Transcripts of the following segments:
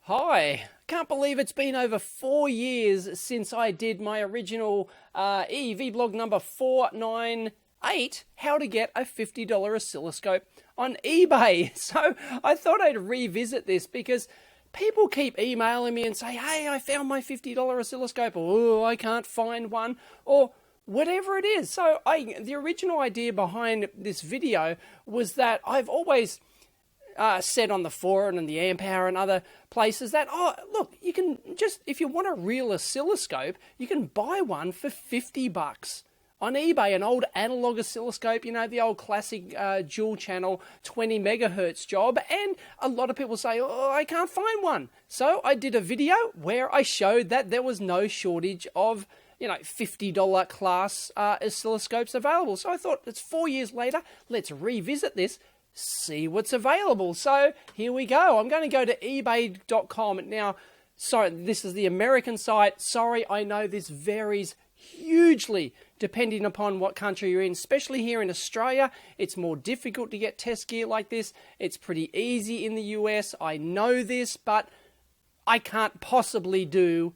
Hi, can't believe it's been over 4 years since I did my original EEVblog number 498, how to get a $50 oscilloscope on eBay. So I thought I'd revisit this because people keep emailing me and say, hey, I found my $50 oscilloscope, or oh, I can't find one, or whatever it is. So the original idea behind this video was that I've always said on the forum and the Amp Hour and other places that, oh, look, you can just, if you want a real oscilloscope, you can buy one for $50 on eBay, an old analog oscilloscope, you know, the old classic dual channel 20 megahertz job. And a lot of people say, oh, I can't find one. So I did a video where I showed that there was no shortage of, you know, $50 class oscilloscopes available. So I thought, it's 4 years later, let's revisit this, see what's available. So here we go. I'm going to go to ebay.com. Now, sorry, this is the American site. Sorry, I know this varies hugely depending upon what country you're in, especially here in Australia. It's more difficult to get test gear like this. It's pretty easy in the US. I know this, but I can't possibly do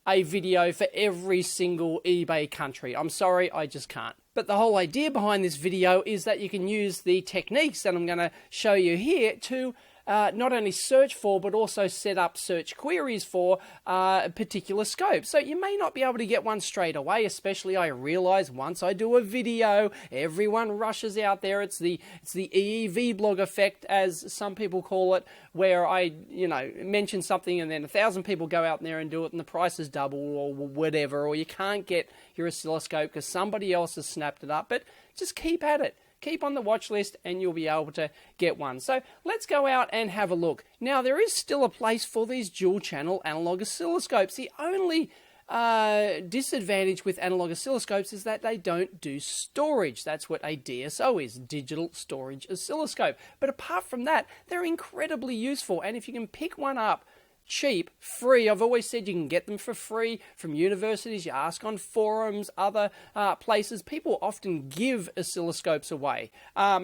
a video for every single eBay country. I'm sorry, I just can't. But the whole idea behind this video is that you can use the techniques that I'm going to show you here to not only search for, but also set up search queries for a particular scope. So you may not be able to get one straight away, especially I realize once I do a video, everyone rushes out there. It's the EEVblog effect, as some people call it, where I, you know, mention something and then 1,000 people go out there and do it and the price is double or whatever, or you can't get your oscilloscope because somebody else has snapped it up. But just keep at it. Keep on the watch list and you'll be able to get one. So let's go out and have a look. Now, there is still a place for these dual channel analog oscilloscopes. The only disadvantage with analog oscilloscopes is that they don't do storage. That's what a DSO is, digital storage oscilloscope. But apart from that, they're incredibly useful. And if you can pick one up cheap, free. I've always said you can get them for free from universities. You ask on forums, other places. People often give oscilloscopes away.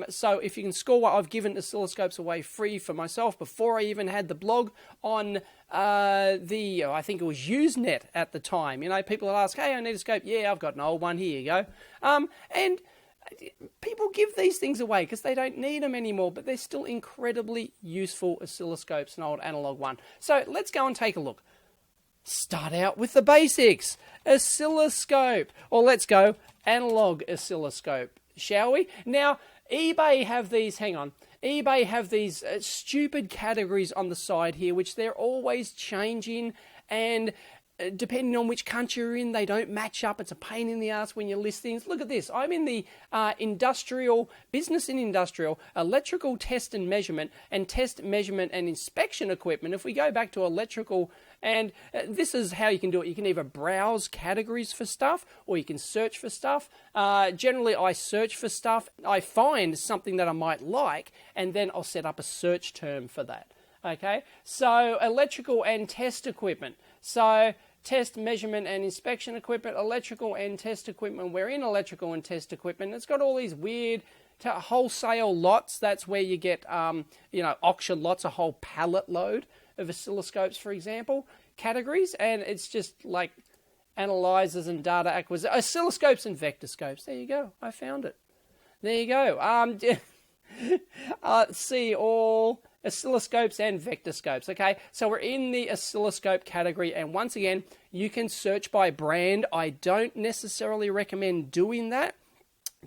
So if you can score what I've given oscilloscopes away free for myself before I even had the blog on I think it was Usenet at the time. You know, people would ask, hey, I need a scope. Yeah, I've got an old one. Here you go. And people give these things away because they don't need them anymore, but they're still incredibly useful oscilloscopes, an old analog one. So let's go and take a look. Start out with the basics. Oscilloscope. Or let's go analog oscilloscope, shall we? Now, eBay have these, eBay have these stupid categories on the side here, which they're always changing, and depending on which country you're in, they don't match up. It's a pain in the ass when you list things. Look at this. I'm in the business and industrial, electrical test and measurement and inspection equipment. If we go back to electrical, and this is how you can do it. You can either browse categories for stuff or you can search for stuff. Generally, I search for stuff. I find something that I might like, and then I'll set up a search term for that. Okay, so electrical and test equipment. So test, measurement, and inspection equipment, electrical and test equipment. We're in electrical and test equipment. It's got all these weird wholesale lots. That's where you get, auction lots, a whole pallet load of oscilloscopes, for example, categories. And it's just like analyzers and data acquisition, oscilloscopes and vectorscopes. There you go. I found it. There you go. See all oscilloscopes and vectorscopes. Okay, so we're in the oscilloscope category, and once again, you can search by brand. I don't necessarily recommend doing that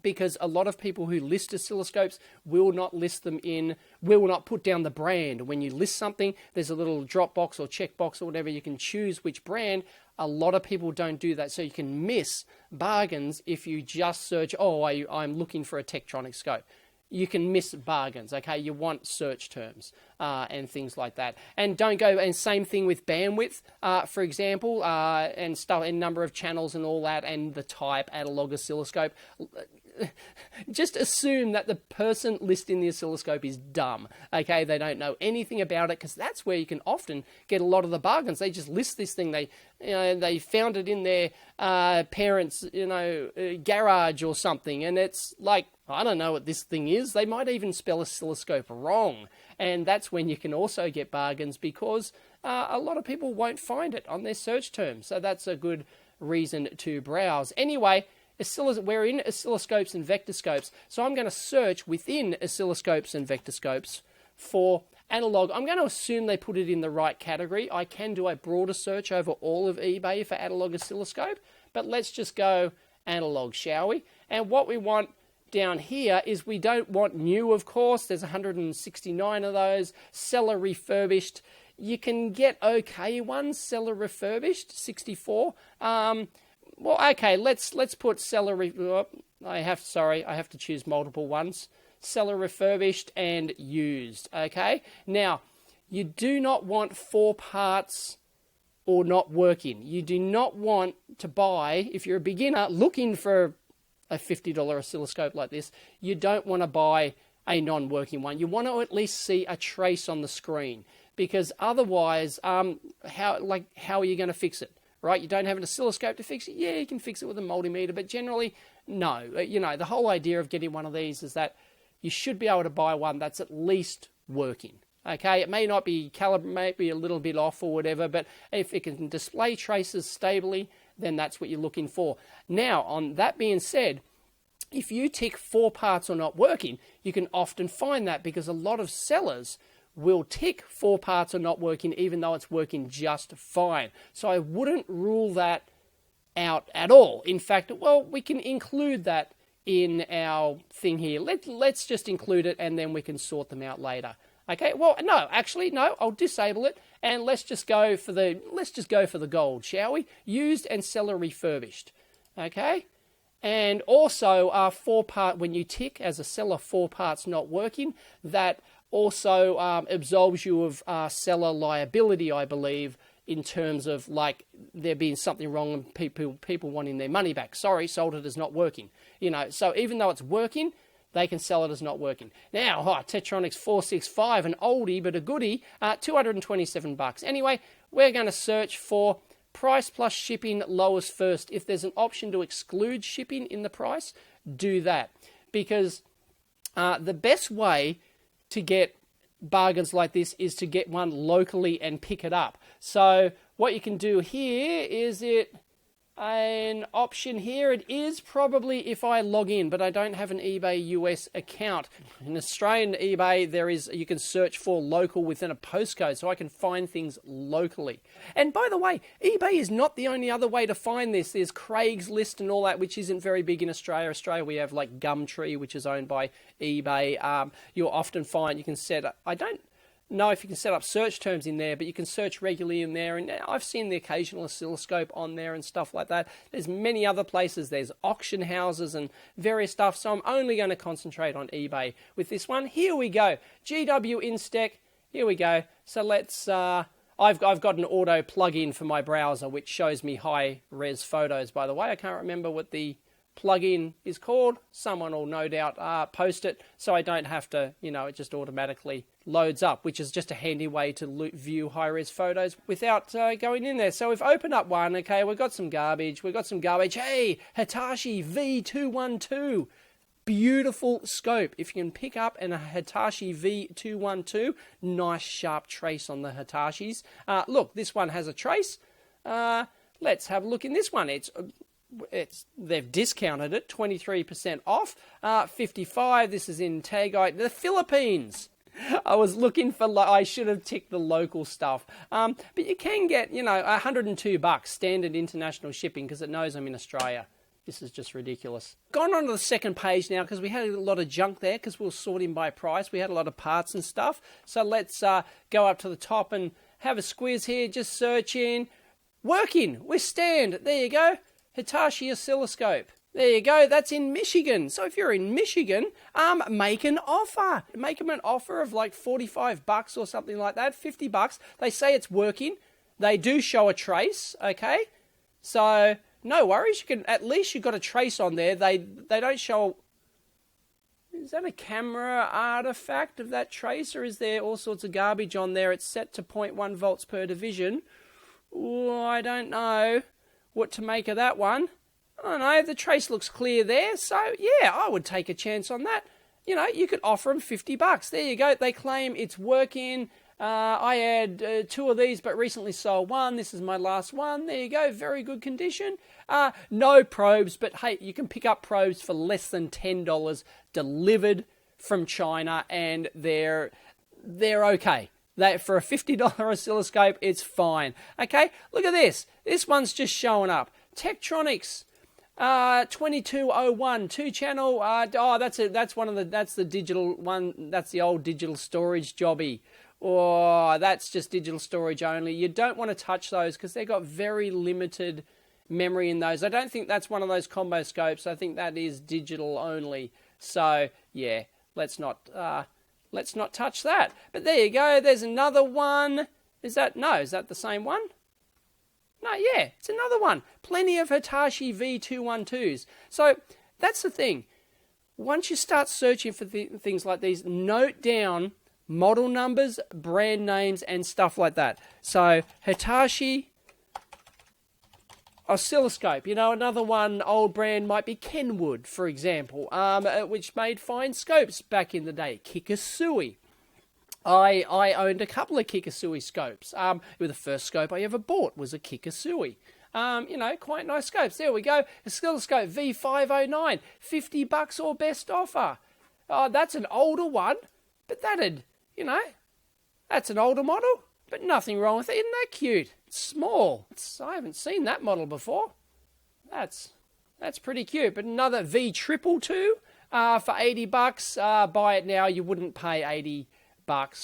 because a lot of people who list oscilloscopes will not put down the brand. When you list something, there's a little drop box or check box or whatever. You can choose which brand. A lot of people don't do that, so you can miss bargains if you just search, I'm looking for a Tektronix scope. You can miss bargains, okay? You want search terms and things like that. And don't go, and same thing with bandwidth, for example, and stuff, and number of channels and all that, and the type, analog oscilloscope. just assume that the person listing the oscilloscope is dumb. Okay, they don't know anything about it, because that's where you can often get a lot of the bargains. They just list this thing. They found it in their parents' garage or something, and it's like, I don't know what this thing is. They might even spell oscilloscope wrong, and that's when you can also get bargains, because a lot of people won't find it on their search terms. So that's a good reason to browse. Anyway, we're in oscilloscopes and vectorscopes, so I'm going to search within oscilloscopes and vectorscopes for analog. I'm going to assume they put it in the right category. I can do a broader search over all of eBay for analog oscilloscope, but let's just go analog, shall we? And what we want down here is, we don't want new, of course. There's 169 of those. Seller refurbished. You can get okay ones, seller refurbished, 64. Well, okay, let's put seller. I have to choose multiple ones. Seller refurbished and used. Okay. Now, you do not want 4 parts or not working. You do not want to buy, if you're a beginner looking for a $50 oscilloscope like this, you don't want to buy a non-working one. You want to at least see a trace on the screen, because otherwise, how are you going to fix it? Right? You don't have an oscilloscope to fix it. Yeah, you can fix it with a multimeter, but generally, no. The whole idea of getting one of these is that you should be able to buy one that's at least working. Okay, it may not be calibrated, may be a little bit off or whatever, but if it can display traces stably, then that's what you're looking for. Now, on that being said, if you tick 4 parts or not working, you can often find that, because a lot of sellers will tick 4 parts are not working even though it's working just fine. So I wouldn't rule that out at all. In fact, well, we can include that in our thing here. Let's just include it, and then we can sort them out later. Okay, well, no, I'll disable it, and let's just go for the gold, shall we? Used and seller refurbished. Okay? And also 4-part, when you tick as a seller 4 parts not working, that also absolves you of seller liability, I believe, in terms of like there being something wrong and people wanting their money back. Sorry, sold it as not working. So even though it's working, they can sell it as not working. Now, Tektronix 465, an oldie but a goodie, $227. Anyway, we're going to search for price plus shipping lowest first. If there's an option to exclude shipping in the price, do that, because the best way to get bargains like this is to get one locally and pick it up. So what you can do here, is it an option here? It is probably if I log in, but I don't have an eBay US account. In Australian eBay, you can search for local within a postcode, so I can find things locally. And by the way, eBay is not the only other way to find this. There's Craigslist and all that, which isn't very big in Australia. Australia, we have like Gumtree, which is owned by eBay. You'll often find you can set up, I don't know if you can set up search terms in there, but you can search regularly in there, and I've seen the occasional oscilloscope on there and stuff like that. There's many other places. There's auction houses and various stuff, so I'm only going to concentrate on eBay with this one. Here we go, GW Instec. Here we go. So let's I've got an auto plug-in for my browser which shows me high res photos. By the way, I can't remember what the plugin is called. Someone will no doubt post it, so I don't have to, it just automatically loads up, which is just a handy way to view high-res photos without going in there. So we've opened up one. Okay, we've got some garbage. Hey, Hitachi V212. Beautiful scope. If you can pick up a Hitachi V212, nice sharp trace on the Hitachis. Look, this one has a trace. Let's have a look in this one. They've discounted it, 23% off, 55. This is in Tagay, the Philippines. I was looking for, I should have ticked the local stuff. But you can get, $102 standard international shipping because it knows I'm in Australia. This is just ridiculous. Gone on to the second page now because we had a lot of junk there because we were sorting by price. We had a lot of parts and stuff. So let's go up to the top and have a squiz here, just searching. Working, withstand, there you go. Hitachi oscilloscope. There you go, that's in Michigan. So if you're in Michigan, make an offer. Make them an offer of like $45 or something like that, $50. They say it's working. They do show a trace, okay? So no worries, at least you've got a trace on there. They don't show Is that a camera artifact of that trace, or is there all sorts of garbage on there? It's set to 0.1 volts per division. Ooh, I don't know what to make of that one. I don't know, the trace looks clear there, so yeah, I would take a chance on that. You know, you could offer them $50. There you go. They claim it's working. I had 2 of these, but recently sold one. This is my last one. There you go. Very good condition. No probes, but hey, you can pick up probes for less than $10 delivered from China, and they're okay. For a $50 oscilloscope, it's fine. Okay, look at this. This one's just showing up. Tektronix. 2201 2-channel. That's the digital one. That's the old digital storage jobby. Or that's just digital storage only. You don't want to touch those because they've got very limited memory in those. I don't think that's one of those combo scopes. I think that is digital only. So yeah, let's not touch that. But there you go. There's another one. Is that the same one? No, yeah, it's another one. Plenty of Hitachi V212s. So that's the thing. Once you start searching for things like these, note down model numbers, brand names, and stuff like that. So Hitachi Oscilloscope. You know, another one, old brand might be Kenwood, for example, which made fine scopes back in the day. Kikasui. I owned a couple of Kikasui scopes. The first scope I ever bought was a Kikasui. You know, quite nice scopes. There we go. Oscilloscope V509, $50 or best offer. Oh, that's an older one, but that's an older model, but nothing wrong with it. Isn't that cute? It's small. I haven't seen that model before. That's pretty cute. But another V222 for $80. Buy it now. You wouldn't pay $80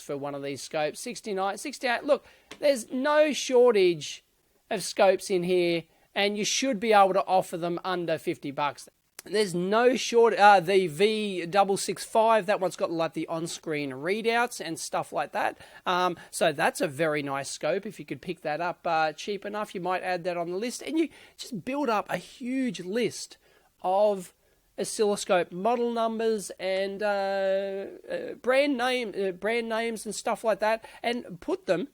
for one of these scopes. 69, 68. Look, there's no shortage of scopes in here, and you should be able to offer them under $50. There's no short. The V665, that one's got like the on-screen readouts and stuff like that. So that's a very nice scope. If you could pick that up cheap enough, you might add that on the list, and you just build up a huge list of oscilloscope model numbers and brand names and stuff like that, and put them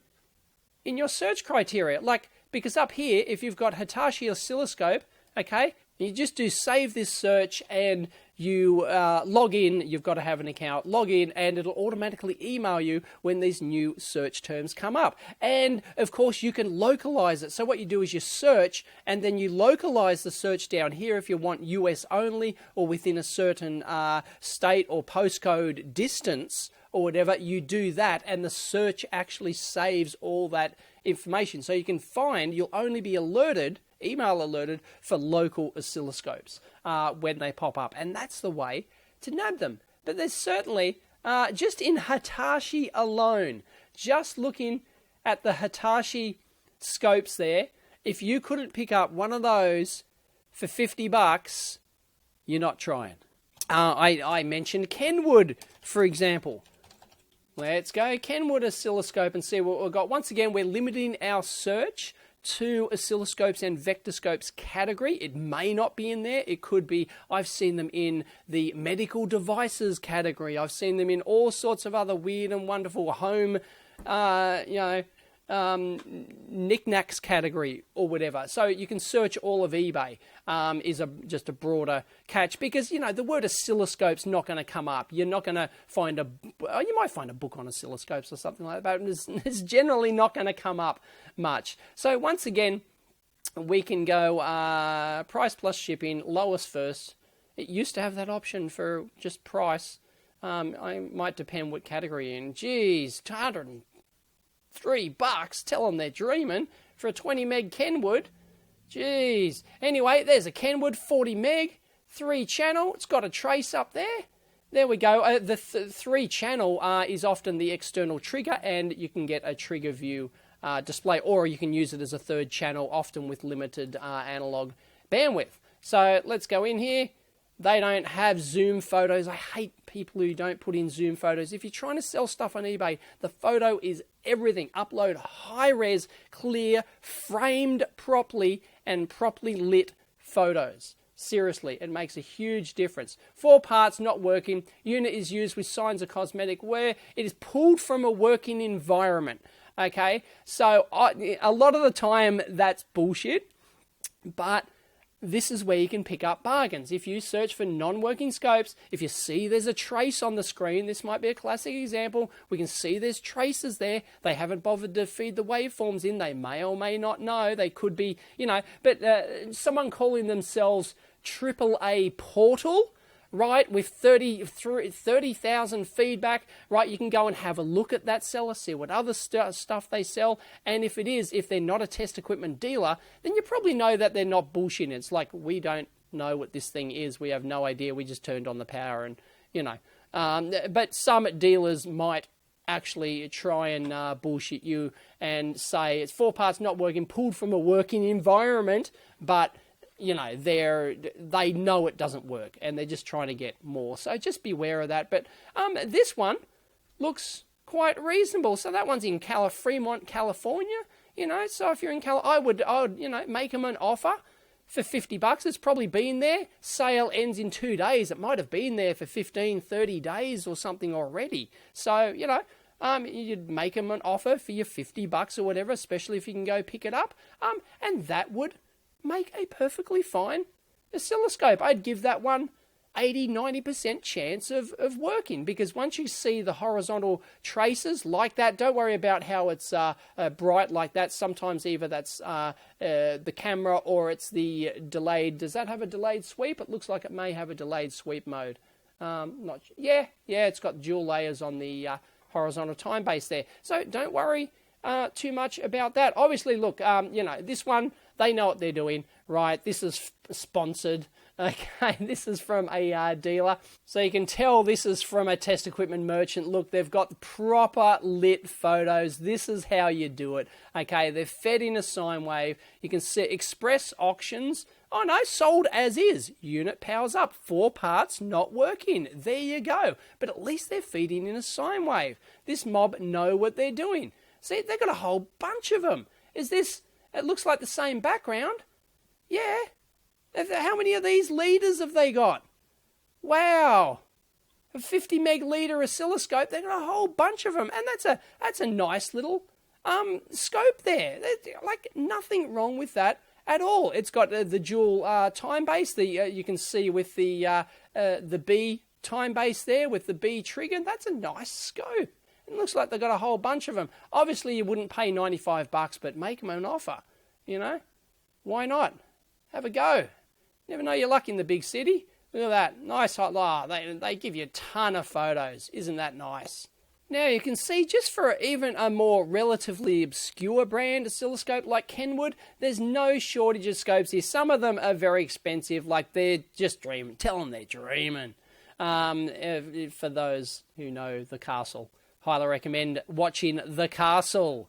in your search criteria. Like, because up here, if you've got Hitachi Oscilloscope, okay, you just do save this search and you log in. You've got to have an account. Log in and it'll automatically email you when these new search terms come up. And of course you can localize it. So what you do is you search and then you localize the search down here if you want US only or within a certain state or postcode distance or whatever. You do that and the search actually saves all that information. So you can find, you'll only be alerted, email alerted for local oscilloscopes when they pop up, and that's the way to nab them. But there's certainly, just in Hitachi alone, just looking at the Hitachi scopes there, if you couldn't pick up one of those for $50, you're not trying. I mentioned Kenwood, for example. Let's go Kenwood oscilloscope and see what we've got. Once again, we're limiting our search to oscilloscopes and vectorscopes category. It may not be in there. It could be. I've seen them in the medical devices category. I've seen them in all sorts of other weird and wonderful home, knickknacks category or whatever. So you can search all of eBay. Is just a broader catch, because the word oscilloscope's not going to come up. You're not going to find you might find a book on oscilloscopes or something like that, but it's generally not going to come up much. So once again, we can go price plus shipping, lowest first. It used to have that option for just price. I might depend what category you're in. Geez, $203. Tell them they're dreaming for a 20 meg Kenwood. Jeez. Anyway, there's a Kenwood 40 meg, 3-channel. It's got a trace up there. There we go. The 3-channel is often the external trigger, and you can get a trigger view display, or you can use it as a 3rd channel, often with limited analog bandwidth. So let's go in here. They don't have zoom photos. I hate people who don't put in zoom photos. If you're trying to sell stuff on eBay, the photo is everything. Upload high-res, clear, framed properly, and properly lit photos. Seriously, it makes a huge difference. 4 parts not working. Unit is used with signs of cosmetic wear. It is pulled from a working environment. Okay, so a lot of the time that's bullshit, but this is where you can pick up bargains. If you search for non-working scopes, if you see there's a trace on the screen, this might be a classic example. We can see there's traces there. They haven't bothered to feed the waveforms in. They may or may not know. They could be, but someone calling themselves AAA Portal, right, with 30,000 feedback, right, you can go and have a look at that seller, see what other stuff they sell, and if they're not a test equipment dealer, then you probably know that they're not bullshitting. It's like, we don't know what this thing is, we have no idea, we just turned on the power, and, but some dealers might actually try and bullshit you and say it's 4 parts not working, pulled from a working environment, but they know it doesn't work and they're just trying to get more. So just beware of that. But this one looks quite reasonable. So that one's in Fremont, California. So if you're in I would make them an offer for $50. It's probably been there. Sale ends in 2 days. It might have been there for 15, 30 days or something already. So, you'd make them an offer for your $50 or whatever, especially if you can go pick it up. And that would make a perfectly fine oscilloscope. I'd give that one 80-90% chance of working, because once you see the horizontal traces like that, don't worry about how it's bright like that. Sometimes either that's the camera or it's the delayed. Does that have a delayed sweep? It looks like it may have a delayed sweep mode. It's got dual layers on the horizontal time base there. So don't worry too much about that. Obviously, look, this one, they know what they're doing, right? This is sponsored, okay? This is from a dealer. So you can tell this is from a test equipment merchant. Look, they've got proper lit photos. This is how you do it, okay? They're fed in a sine wave. You can see express auctions. Oh no, sold as is. Unit powers up. 4 parts not working. There you go. But at least they're feeding in a sine wave. This mob know what they're doing. See, they've got a whole bunch of them. It looks like the same background. Yeah. How many of these leaders have they got? Wow. A 50 meg leader oscilloscope. They've got a whole bunch of them. And that's a nice little scope there. Like, nothing wrong with that at all. It's got the dual time base. You can see with the B time base there with the B trigger. That's a nice scope. It looks like they've got a whole bunch of them. Obviously, you wouldn't pay $95, but make them an offer. Why not? Have a go. Never know your luck in the big city. Look at that. Nice hot lar. They give you a ton of photos. Isn't that nice? Now, you can see just for even a more relatively obscure brand oscilloscope like Kenwood, there's no shortage of scopes here. Some of them are very expensive, like they're just dreaming. Tell them they're dreaming. For those who know The Castle. Highly recommend watching The Castle.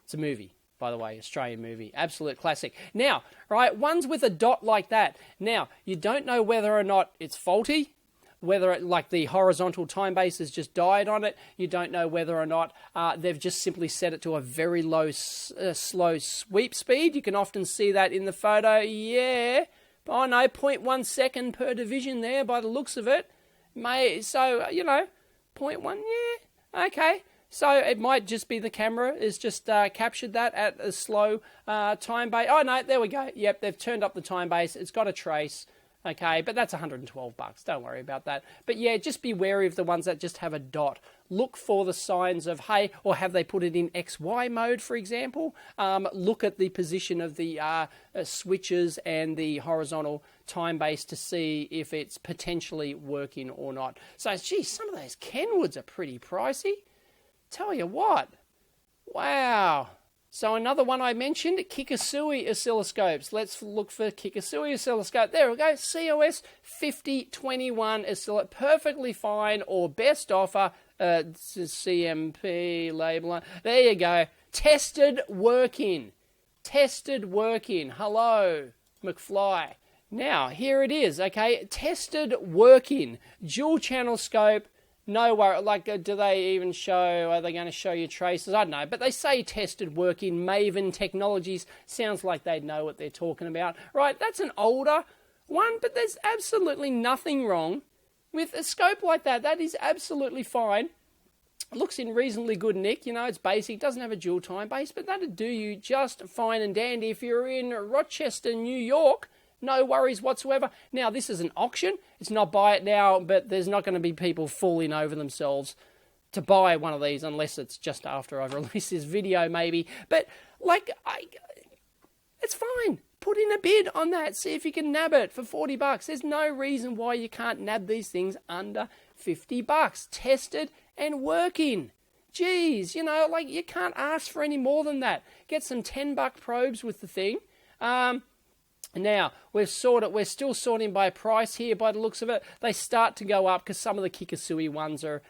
It's a movie, by the way, Australian movie. Absolute classic. Now, right, ones with a dot like that. Now, you don't know whether or not it's faulty, whether like the horizontal time base has just died on it. You don't know whether or not they've just simply set it to a very low, slow sweep speed. You can often see that in the photo. Yeah. Oh, no, 0.1 second per division there by the looks of it. 0.1, yeah. Okay, so it might just be the camera has just captured that at a slow time base. Oh, no, there we go. Yep, they've turned up the time base. It's got a trace. Okay, but that's $112. Don't worry about that. But yeah, just be wary of the ones that just have a dot. Look for the signs of, hey, or have they put it in XY mode, for example? Look at the position of the switches and the horizontal time base to see if it's potentially working or not. So, geez, some of those Kenwoods are pretty pricey. Tell you what. Wow. So another one I mentioned, Kikasui oscilloscopes. Let's look for Kikasui oscilloscope. There we go, COS 5021 oscilloscope. Perfectly fine or best offer. CMP label. There you go. Tested working. Tested working. Hello, McFly. Now, here it is, okay? Tested working. Dual channel scope. No worry, like, do they even show, are they going to show you traces? I don't know, but they say tested working. Maven Technologies, sounds like they know what they're talking about. Right, that's an older but there's absolutely nothing wrong with a scope like that. That is absolutely fine. It looks in reasonably good nick, you know, it's basic, doesn't have a dual time base, but that'd do you just fine and dandy. If you're in Rochester, New York, no worries whatsoever. Now, this is an auction. It's not buy it now, but there's not going to be people falling over themselves to buy one of these unless it's just after I've released this video, maybe. But, like, it's fine. Put in a bid on that. See if you can nab it for 40 bucks. There's no reason why you can't nab these things under 50 bucks. Tested and working. Geez, you know, like, you can't ask for any more than that. Get some $10 probes with the thing. Now, we're still sorting by price here by the looks of it. They start to go up because some of the Kikasui ones are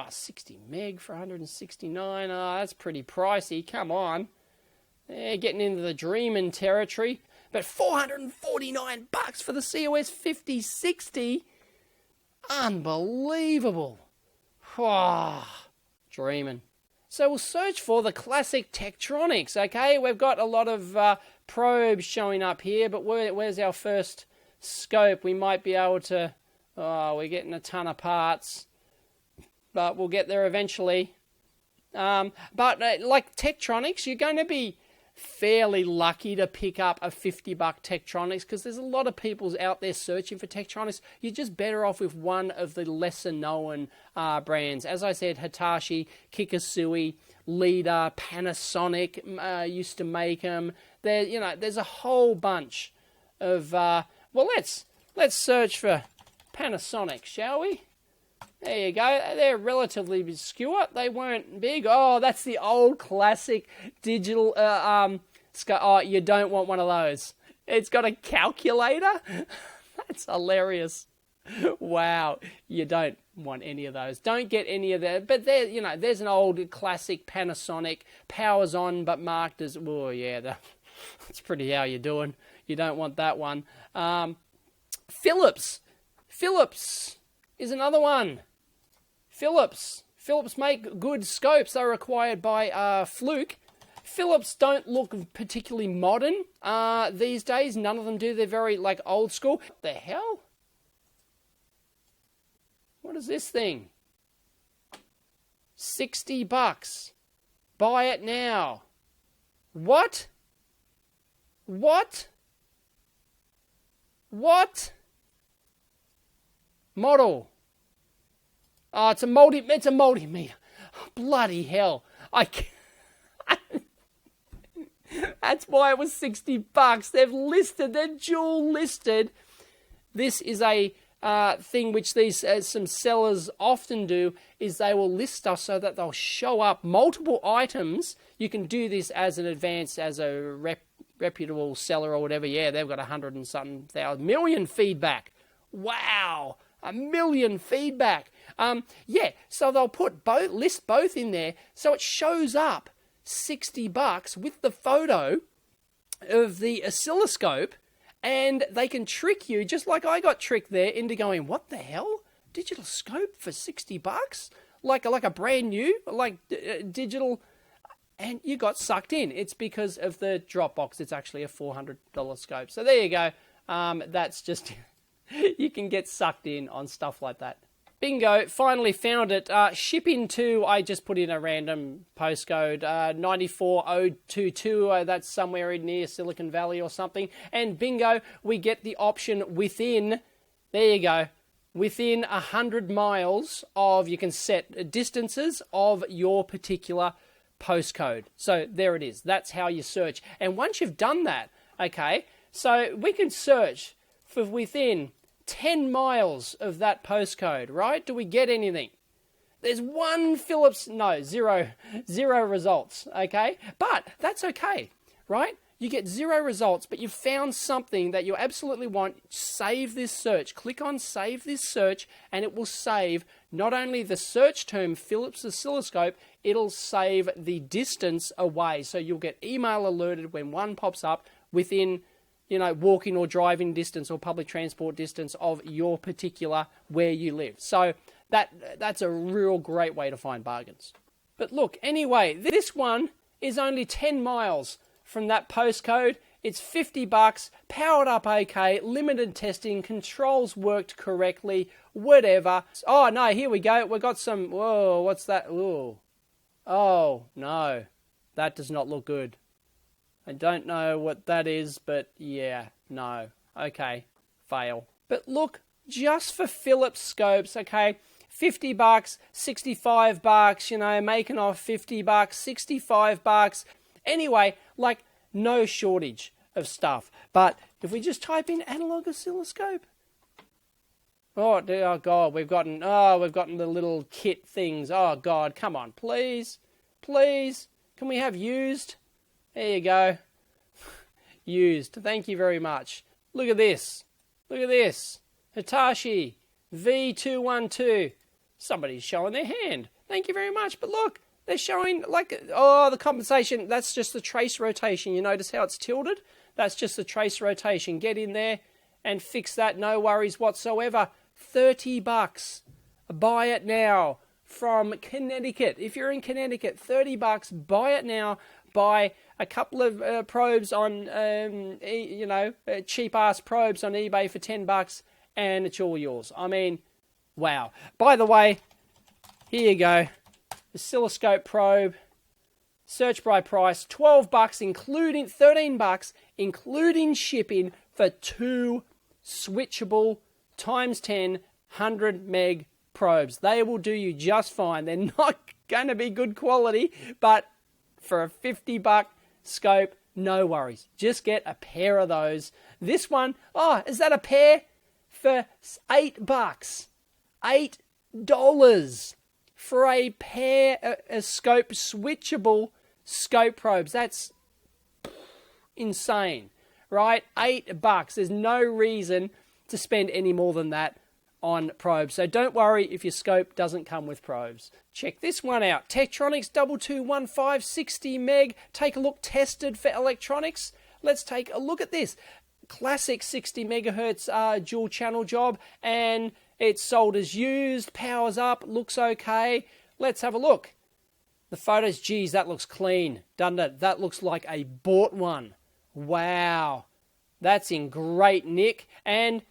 60 meg for 169. Oh, that's pretty pricey. Come on. They're getting into the dreaming territory. But $449 for the COS 5060? Unbelievable. Dreaming. So we'll search for the classic Tektronix, okay? We've got a lot of probes showing up here, but where's our first scope? We might be able to... we're getting a ton of parts, but we'll get there eventually. Like Tektronix, you're going to be fairly lucky to pick up a $50 Tektronix because there's a lot of people out there searching for Tektronix. You're just better off with one of the lesser known brands. As I said, Hitachi, Kikasui, Leader, Panasonic used to make them. There's a whole bunch of let's search for Panasonic, shall we? There you go. They're relatively obscure. They weren't big. Oh, that's the old classic digital... you don't want one of those. It's got a calculator? That's hilarious. Wow. You don't want any of those. Don't get any of that. But there's an old classic Panasonic. Powers on, but marked as... Oh, yeah, that's pretty how you're doing. You don't want that one. Philips. Philips is another one. Philips make good scopes. They're acquired by Fluke. Philips don't look particularly modern these days. None of them do. They're very, old school. What the hell? What is this thing? $60. Buy it now. What? What? What? Model. Oh, it's a multimeter. Bloody hell. That's why it was $60. They're dual listed. This is a thing which these some sellers often do, is they will list stuff so that they'll show up multiple items. You can do this as an advance, as a reputable seller or whatever. Yeah, they've got 100 and something thousand million feedback. Wow. 1 million feedback. So they'll list both in there, so it shows up $60 with the photo of the oscilloscope, and they can trick you, just like I got tricked there, into going, what the hell? Digital scope for $60? Like a brand new, digital, and you got sucked in. It's because of the Dropbox. It's actually a $400 scope. So there you go. That's just... You can get sucked in on stuff like that. Bingo, finally found it. Shipping to, I just put in a random postcode, 94022, that's somewhere near Silicon Valley or something. And bingo, we get the option within, there you go, within 100 miles of, you can set distances of your particular postcode. So there it is. That's how you search. And once you've done that, okay, so we can search for within 10 miles of that postcode, right? Do we get anything? There's one Philips, no, zero results, okay? But that's okay, right? You get 0 results, but you've found something that you absolutely want. Save this search. Click on Save This Search, and it will save not only the search term Philips oscilloscope, it'll save the distance away. So you'll get email alerted when one pops up within, walking or driving distance or public transport distance of your particular where you live. So that's a real great way to find bargains. But look, anyway, this one is only 10 miles from that postcode. It's $50, powered up okay, limited testing, controls worked correctly, whatever. Oh no, here we go. We've got some, whoa, what's that? Ooh. Oh no, that does not look good. I don't know what that is, but yeah, no. Okay, fail. But look, just for Philips scopes, okay, $50, $65, you know, making off $50, $65. Anyway, like, no shortage of stuff. But if we just type in analog oscilloscope, oh God, we've gotten the little kit things. Oh God, come on, please, can we have used? There you go, used. Thank you very much. Look at this, Hitachi V212. Somebody's showing their hand. Thank you very much. But look, they're showing like, oh, the compensation. That's just the trace rotation. You notice how it's tilted? That's just the trace rotation. Get in there and fix that. No worries whatsoever. $30. Buy it now from Connecticut. If you're in Connecticut, $30. Buy it now. Buy a couple of probes on, cheap-ass probes on eBay for $10, and it's all yours. I mean, wow. By the way, here you go. Oscilloscope probe. Search by price. $12, including $13, including shipping for 2 switchable times 10 100 meg probes. They will do you just fine. They're not going to be good quality, but for a $50 scope, no worries. Just get a pair of those. This one, oh, is that a pair? For $8. $8 for a pair of scope, switchable scope probes. That's insane, right? $8. There's no reason to spend any more than that on probes. So don't worry if your scope doesn't come with probes. Check this one out. Tektronix 2215 60 meg. Take a look. Tested for electronics. Let's take a look at this. Classic 60 megahertz dual channel job, and it's sold as used, powers up, looks okay. Let's have a look. The photos, geez, that looks clean, doesn't it? That looks like a bought one. Wow. That's in great nick. And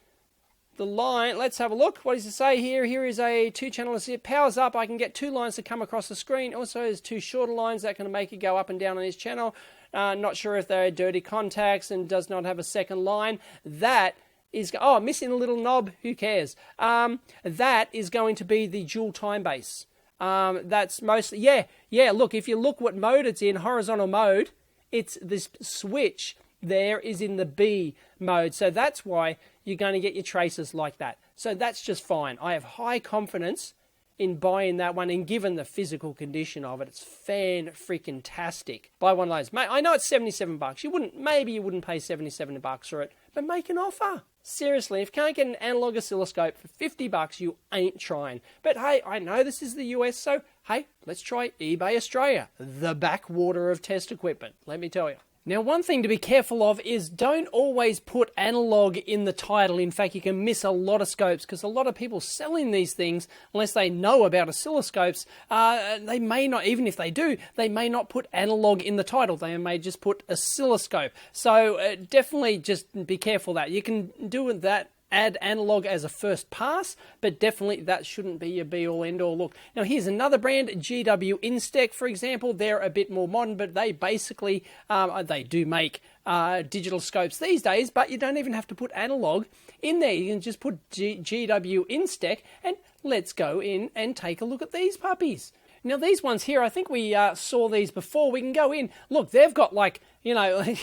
the line, let's have a look. What does it say here? Here is a 2-channel. It powers up. I can get 2 lines to come across the screen. Also, there's 2 shorter lines that can make it go up and down on this channel. Not sure if they're dirty contacts and does not have a second line. That is, oh, missing a little knob. Who cares? That is going to be the dual time base. That's mostly, yeah, look, if you look what mode it's in, horizontal mode, it's this switch there is in the B mode. So that's why you're going to get your traces like that. So that's just fine. I have high confidence in buying that one, and given the physical condition of it, it's fan-freaking-tastic. Buy one of those. Mate, I know it's $77. Maybe you wouldn't pay $77 for it, but make an offer. Seriously, if you can't get an analog oscilloscope for $50, you ain't trying. But hey, I know this is the US, so hey, let's try eBay Australia, the backwater of test equipment, let me tell you. Now, one thing to be careful of is don't always put analog in the title. In fact, you can miss a lot of scopes because a lot of people selling these things, unless they know about oscilloscopes, they may not, even if they do, they may not put analog in the title. They may just put oscilloscope. So definitely just be careful that. You can do that. Add analog as a first pass, but definitely that shouldn't be your be-all, end-all. Look, now here's another brand, GW Instec, for example. They're a bit more modern, but they basically, they do make digital scopes these days, but you don't even have to put analog in there. You can just put GW Instec, and let's go in and take a look at these puppies. Now, these ones here, I think we saw these before. We can go in. Look, they've got like, you know, a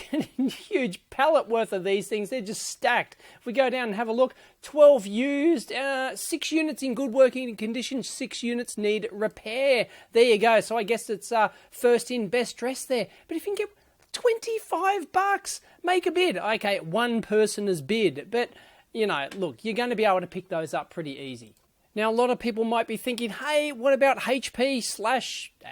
huge pallet worth of these things. They're just stacked. If we go down and have a look, 12 used, 6 units in good working condition, 6 units need repair. There you go. So I guess it's first in, best dressed there. But if you can get $25, make a bid. Okay, one person has bid. But, you know, look, you're going to be able to pick those up pretty easy. Now, a lot of people might be thinking, hey, what about HP/Apple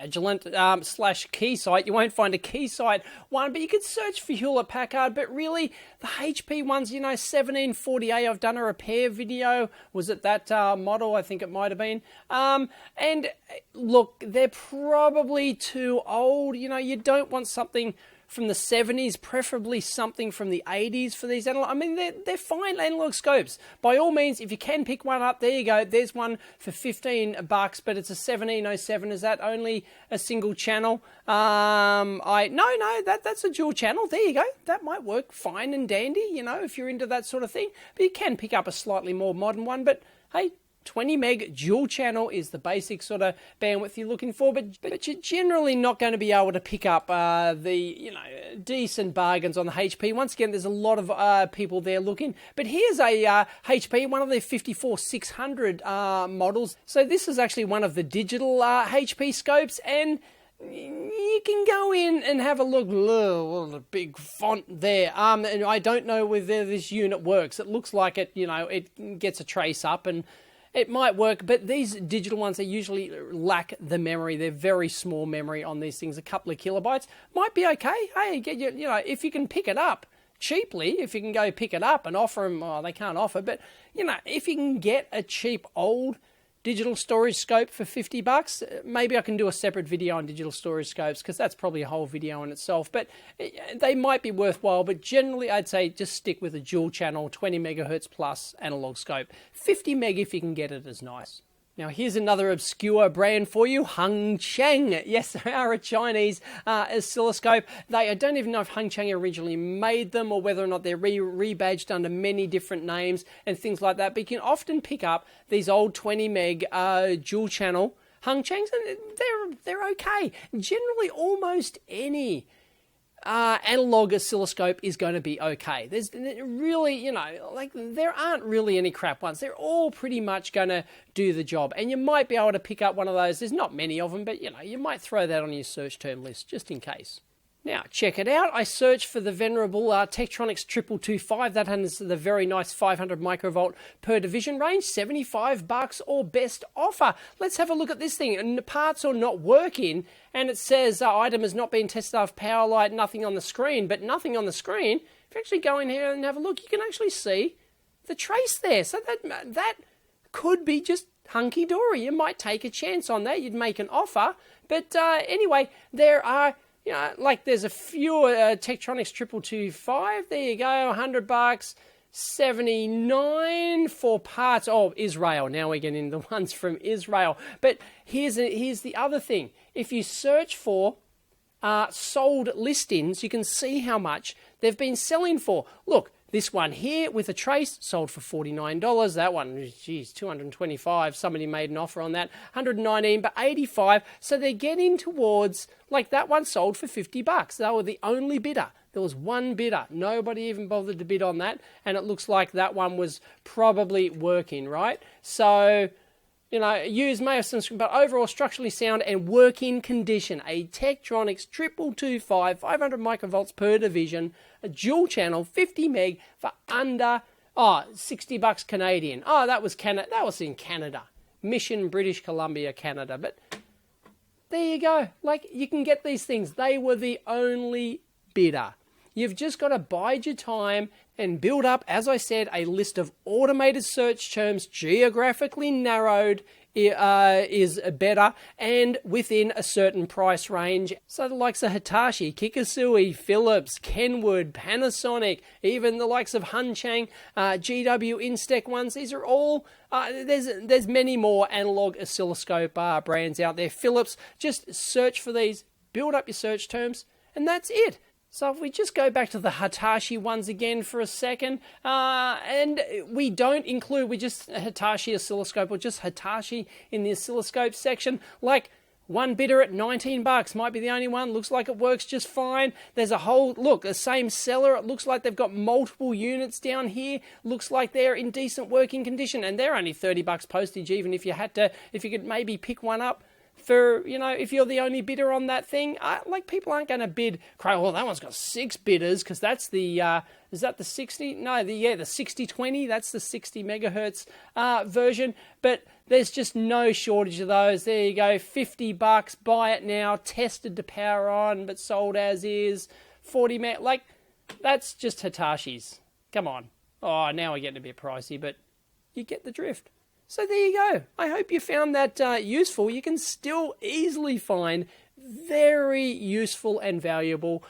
Agilent slash Keysight. You won't find a Keysight one, but you could search for Hewlett-Packard. But really, the HP ones, 1740A, I've done a repair video. Was it that model? I think it might have been. And look, they're probably too old. You don't want something from the 70s, preferably something from the 80s for these analog. I mean, they're fine analog scopes. By all means, if you can pick one up, there you go. There's one for $15, but it's a 1707. Is that only a single channel? No, that's a dual channel. There you go. That might work fine and dandy, if you're into that sort of thing. But you can pick up a slightly more modern one. But hey, 20 meg dual channel is the basic sort of bandwidth you're looking for, but you're generally not going to be able to pick up the decent bargains on the HP. Once again, there's a lot of people there looking, but here's a HP, one of their 54600 models. So this is actually one of the digital HP scopes, and you can go in and have a look. Oh, the big font there. And I don't know whether this unit works. It looks like it, it gets a trace up, and it might work, but these digital ones, they usually lack the memory. They're very small memory on these things. A couple of kilobytes might be okay. Hey, if you can pick it up cheaply, if you can go pick it up and offer them, they can't offer, but if you can get a cheap old digital storage scope for $50, maybe I can do a separate video on digital storage scopes, because that's probably a whole video in itself, but they might be worthwhile. But generally, I'd say just stick with a dual channel 20 megahertz plus analog scope. 50 meg, if you can get it, is nice. Now, here's another obscure brand for you, Hongcheng. Yes, they are a Chinese oscilloscope. I don't even know if Hongcheng originally made them, or whether or not they're rebadged under many different names and things like that. But you can often pick up these old 20 meg dual channel Hongchengs, and they're okay. Generally, almost any analog oscilloscope is going to be okay. There's really, there aren't really any crap ones. They're all pretty much going to do the job. And you might be able to pick up one of those. There's not many of them, but, you might throw that on your search term list just in case. Now, check it out. I searched for the venerable Tektronix 2225. That has the very nice 500 microvolt per division range, $75 or best offer. Let's have a look at this thing. And the parts are not working, and it says item has not been tested off power light, nothing on the screen. But nothing on the screen, if you actually go in here and have a look, you can actually see the trace there. So that could be just hunky-dory. You might take a chance on that. You'd make an offer. But anyway, there are... there's a few Tektronix 2225. There you go, $100, $79 for parts. Oh, Israel. Now we're getting the ones from Israel. But here's the other thing. If you search for sold listings, you can see how much they've been selling for. Look, this one here with a trace sold for $49. That one, geez, $225. Somebody made an offer on that. $119, but $85. So they're getting towards, that one sold for $50. They were the only bidder. There was one bidder. Nobody even bothered to bid on that. And it looks like that one was probably working, right? So, used may have some, but overall structurally sound and working condition. A Tektronix 2225, 500 microvolts per division, a dual channel, 50 meg for under $60 Canadian. That was in Canada, Mission, British Columbia, Canada. But there you go. You can get these things. They were the only bidder. You've just got to bide your time and build up, as I said, a list of automated search terms, geographically narrowed is better, and within a certain price range. So the likes of Hitachi, Kikasui, Philips, Kenwood, Panasonic, even the likes of Hongcheng, GW Instec ones, these are all, there's many more analog oscilloscope brands out there. Philips, just search for these, build up your search terms, and that's it. So if we just go back to the Hitachi ones again for a second, and we don't include, we just Hitachi oscilloscope or just Hitachi in the oscilloscope section, one bidder at $19 might be the only one. Looks like it works just fine. There's a whole, the same seller. It looks like they've got multiple units down here. Looks like they're in decent working condition, and they're only $30 postage, even if you could maybe pick one up. for, you know, if you're the only bidder on that thing, like people aren't going to bid, cry, well, that one's got 6 bidders because that's the, is that the 60? No, the 6020, that's the 60 megahertz version. But there's just no shortage of those. There you go, $50, buy it now, tested to power on, but sold as is, 40 meg, like, that's just Hitachis. Come on. Oh, now we're getting a bit pricey, but you get the drift. So there you go. I hope you found that useful. You can still easily find very useful and valuable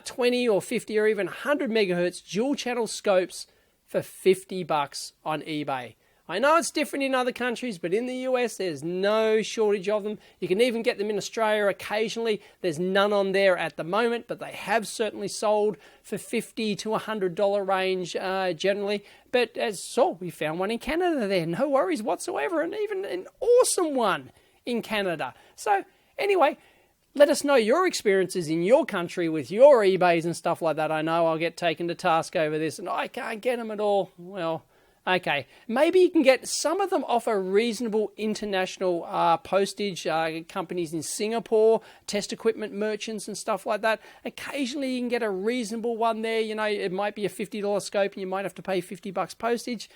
20 or 50 or even 100 megahertz dual channel scopes for $50 on eBay. I know it's different in other countries, but in the US, there's no shortage of them. You can even get them in Australia occasionally. There's none on there at the moment, but they have certainly sold for $50 to $100 range generally. But as saw, we found one in Canada there. No worries whatsoever, and even an awesome one in Canada. So anyway, let us know your experiences in your country with your eBays and stuff like that. I know I'll get taken to task over this, and I can't get them at all. Well, okay, maybe you can get some of them off a reasonable international postage, companies in Singapore, test equipment merchants and stuff like that. Occasionally you can get a reasonable one there. You know, it might be a $50 scope and you might have to pay $50 postage.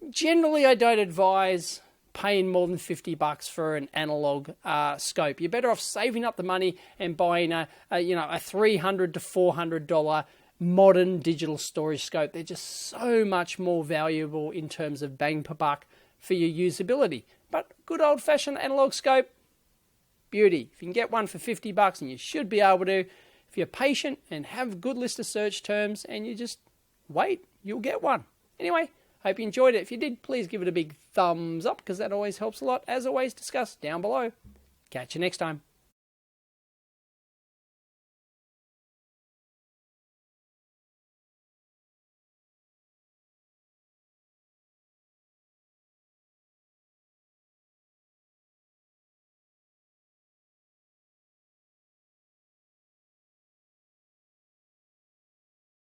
Generally, I don't advise paying more than $50 for an analog scope. You're better off saving up the money and buying a $300 to $400 modern digital storage scope. They're just so much more valuable in terms of bang per buck for your usability. But good old-fashioned analog scope, beauty. If you can get one for $50, and you should be able to, if you're patient and have a good list of search terms and you just wait, you'll get one. Anyway, hope you enjoyed it. If you did, please give it a big thumbs up because that always helps a lot. As always, discuss down below. Catch you next time.